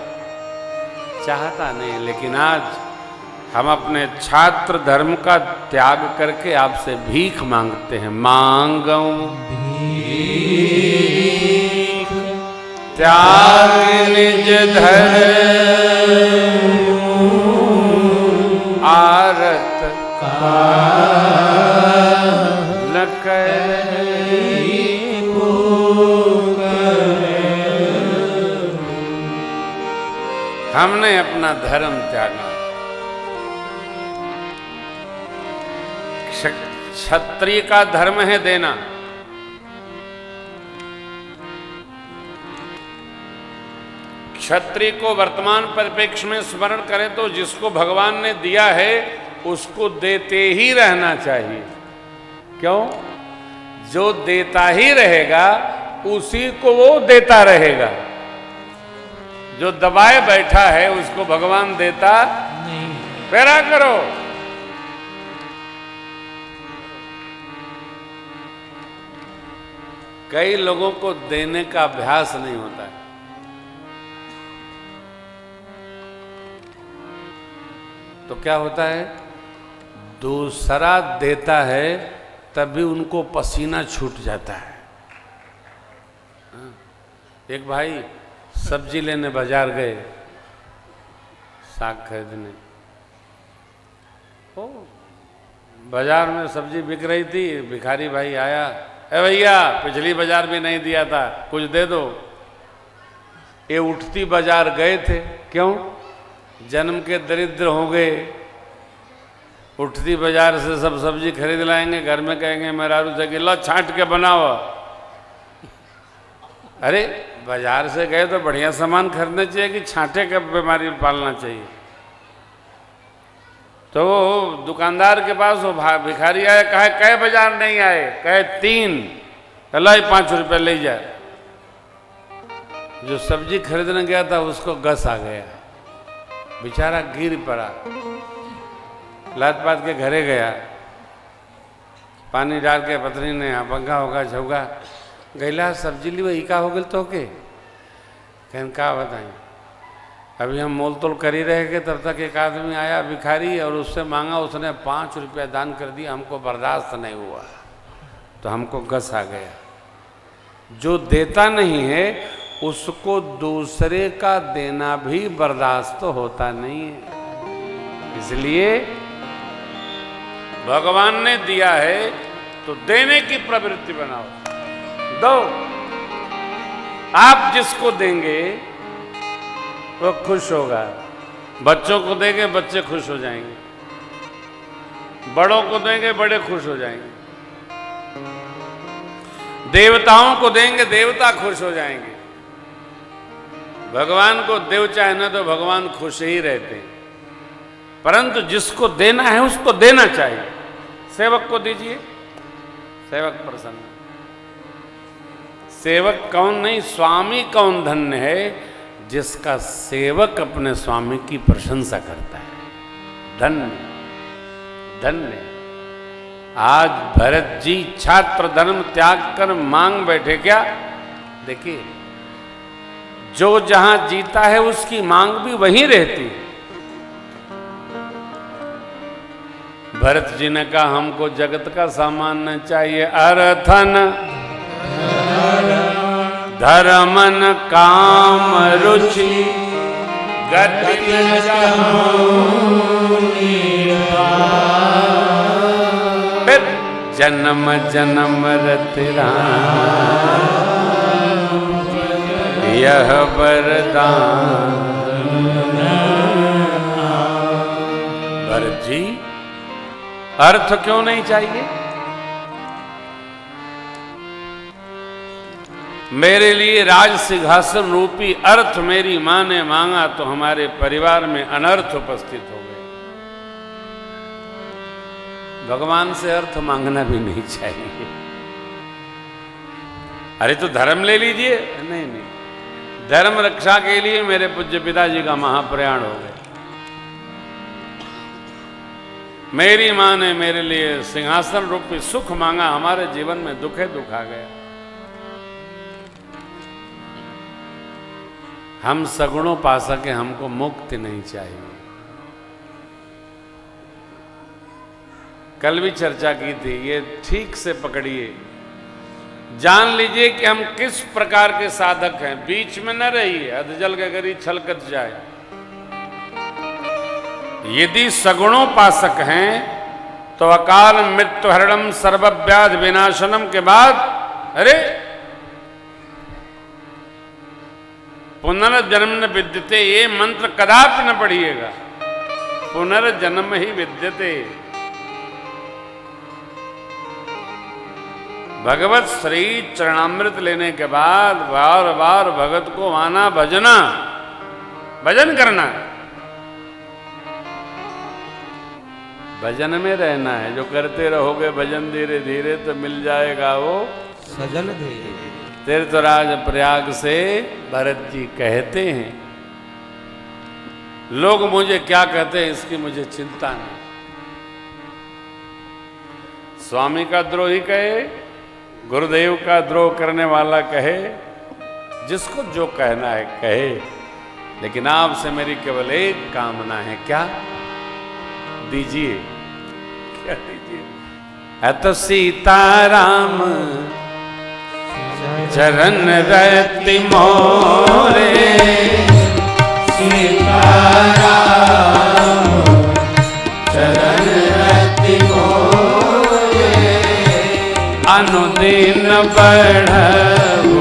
चाहता नहीं। लेकिन आज हम अपने छात्र धर्म का त्याग करके आपसे भीख मांगते हैं। मांगो त्याग निज धर्म आरत हमने अपना धर्म त्यागा। क्षत्रिय का धर्म है देना। क्षत्रिय को वर्तमान परिप्रेक्ष्य में स्मरण करें तो जिसको भगवान ने दिया है उसको देते ही रहना चाहिए। क्यों? जो देता ही रहेगा उसी को वो देता रहेगा। जो दबाए बैठा है उसको भगवान देता नहीं। पैरा करो। कई लोगों को देने का अभ्यास नहीं होता है। तो क्या होता है, दूसरा देता है तभी उनको पसीना छूट जाता है। एक भाई सब्जी लेने बाजार गए, साग खरीदने। ओ बाजार में सब्जी बिक रही थी, भिखारी भाई आया, ए भैया पिछली बाजार भी नहीं दिया था, कुछ दे दो। ये उठती बाजार गए थे। क्यों? जन्म के दरिद्र हो गए। उठती बाजार से सब सब्जी खरीद लाएंगे, घर में कहेंगे मेहरारू से कि लो छांट के बनाओ। अरे बाजार से गए तो बढ़िया सामान खरीदना चाहिए कि छांटे का बीमारी पालना चाहिए। तो दुकानदार के पास वो भिखारी आया, कहे कई बाजार नहीं आए, कहे 3, लाई 5 रुपये ले जाए। जो सब्जी खरीदने गया था उसको गस आ गया, बेचारा गिर पड़ा, लात पात के घरे गया, पानी डाल के पत्नी ने पंखा होगा झोगा गैला सब्जी ली वही का हो गल तो के कहन का बताएं। अभी हम मोल तोल कर ही रहे तब तक एक आदमी आया भिखारी और उससे मांगा, उसने 5 रुपया दान कर दिया। हमको बर्दाश्त नहीं हुआ तो हमको गस आ गया। जो देता नहीं है उसको दूसरे का देना भी बर्दाश्त होता नहीं है। इसलिए भगवान ने दिया है तो देने की प्रवृत्ति बनाओ, दो। आप जिसको देंगे वो खुश होगा। बच्चों को देंगे बच्चे खुश हो जाएंगे, बड़ों को देंगे बड़े खुश हो जाएंगे, देवताओं को देंगे देवता खुश हो जाएंगे। भगवान को देव चाहे ना तो भगवान खुश ही रहते हैं। परंतु जिसको देना है उसको देना चाहिए। सेवक को दीजिए, सेवक प्रसन्न। सेवक कौन नहीं, स्वामी कौन धन्य है जिसका सेवक अपने स्वामी की प्रशंसा करता है। धन्य धन्य। आज भरत जी छात्र धर्म त्याग कर मांग बैठे। क्या देखिए, जो जहां जीता है उसकी मांग भी वहीं रहती है। भरत जी ने कहा हमको जगत का सामान न चाहिए, अर्थन धर्मन काम रुचि गति फिर जन्म जन्म रत राम यह वरदान। भरत जी, अर्थ क्यों नहीं चाहिए? मेरे लिए राज सिंहासन रूपी अर्थ मेरी मां ने मांगा तो हमारे परिवार में अनर्थ उपस्थित हो गए। भगवान से अर्थ मांगना भी नहीं चाहिए। अरे तो धर्म ले लीजिए। नहीं नहीं, धर्म रक्षा के लिए मेरे पूज्य पिताजी का महाप्रयाण हो गया। मेरी मां ने मेरे लिए सिंहासन रूपी सुख मांगा, हमारे जीवन में दुखे दुख आ गया। हम सगुणों पा सके, हमको मुक्ति नहीं चाहिए। कल भी चर्चा की थी, ये ठीक से पकड़िए, जान लीजिए कि हम किस प्रकार के साधक हैं। बीच में न रहिए, अधजल के गरी छलकत जाए। यदि सगुणों पासक हैं तो अकाल मृत्यु हरणम सर्वव्याधि विनाशनम के बाद अरे पुनर्जन्म न विद्यते, ये मंत्र कदापि न पढ़िएगा। पुनर्जन्म ही विद्यते। भगवत श्री चरणामृत लेने के बाद बार बार भगत को आना, भजना, भजन करना, भजन में रहना है। जो करते रहोगे भजन धीरे धीरे तो मिल जाएगा वो सजन धीरे। तीर्थराज प्रयाग से भरत जी कहते हैं, लोग मुझे क्या कहते हैं इसकी मुझे चिंता नहीं। स्वामी का द्रोही कहे, गुरुदेव का द्रोह करने वाला कहे, जिसको जो कहना है कहे, लेकिन आपसे मेरी केवल एक कामना है। क्या दीजिए? क्या दीजिए? अत सीताराम चरण रति मोरे, सीताराम चरण रति मोरे, अनुदिन बढ़ऊ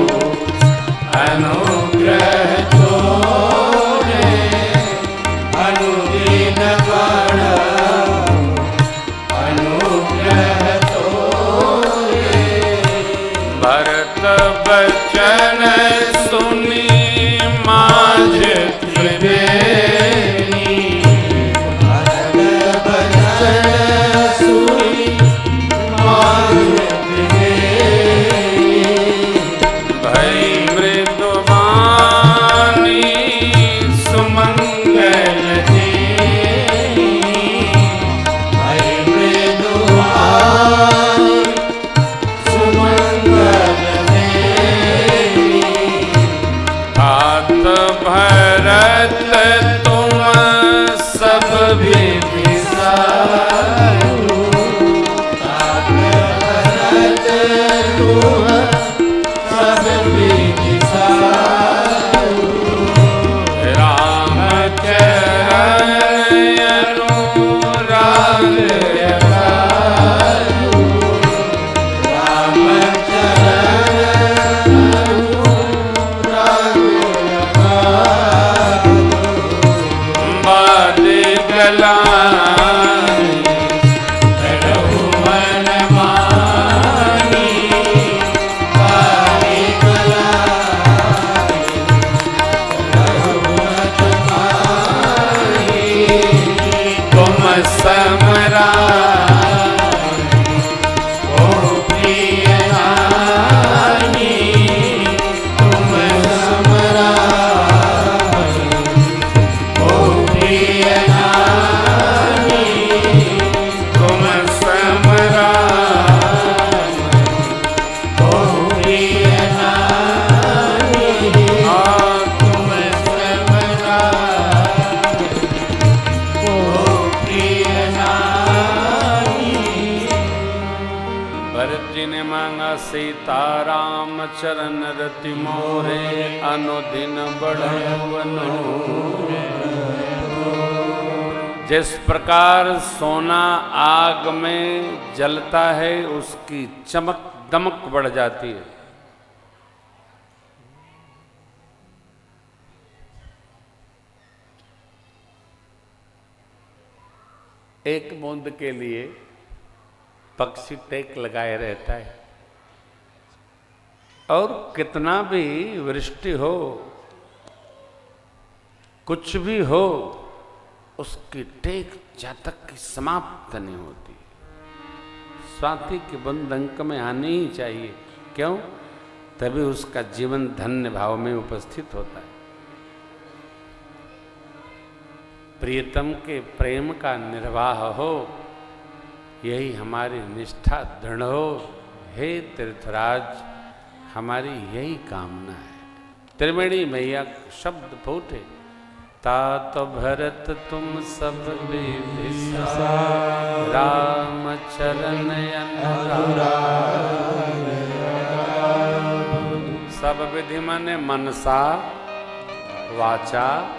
अनुग्रह तोरे, अनुदिन बढ़ऊ अनुग्रह तोरे। भरत बचन सुनी माझ त्रिवेणी, भरत बचन सुनी माझ त्रिवेणी, भई मृदुवानी सुमंगल देनी, भई मृदुवानी सुमंगल देनी। हाथ भरत तुम सब विधि सारू, तात भरत तुम सब विधि सारू, राम चरण अनुराग राम चरण अनुराग बाद गलानी रहु मन मानी, पारी गलानी रहु मन मानी। तुम समरा ओ प्रिय नानी, तुम समरा ओ प्रिय नानी, तुम समरा ओ प्रिय नानी, तुम समरा ओ प्रिय नानी। भरत जी ने मांगा सीताराम चरण रति मोरे, अनुदिन बढ़वनो। जिस प्रकार सोना आग में जलता है उसकी चमक दमक बढ़ जाती है, एक बूंद के लिए पक्षी टेक लगाए रहता है। और कितना भी वृष्टि हो, कुछ भी हो, उसकी टेक जब तक की समाप्त नहीं होती। स्वाति की बूंद अंक में आनी ही चाहिए। क्यों? तभी उसका जीवन धन्य भाव में उपस्थित होता है। प्रियतम के प्रेम का निर्वाह हो, यही हमारी निष्ठा दृढ़ हो। हे तीर्थराज, हमारी यही कामना है। त्रिवेणी मैया शब्द फूटे, तात भरत तुम सब विदिशा, राम चरण अनुराग। सब विधि मने मनसा वाचा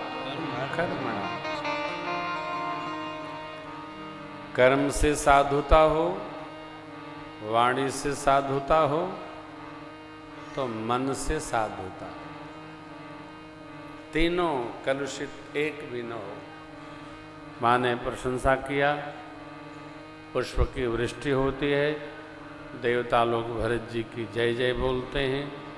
कर्मणा। कर्म से साधुता हो, वाणी से साधुता हो, तो मन से साधुता। तीनों कलुषित एक भी न हो। माँ ने प्रशंसा किया, पुष्प की वृष्टि होती है, देवता लोग भरत जी की जय जय बोलते हैं।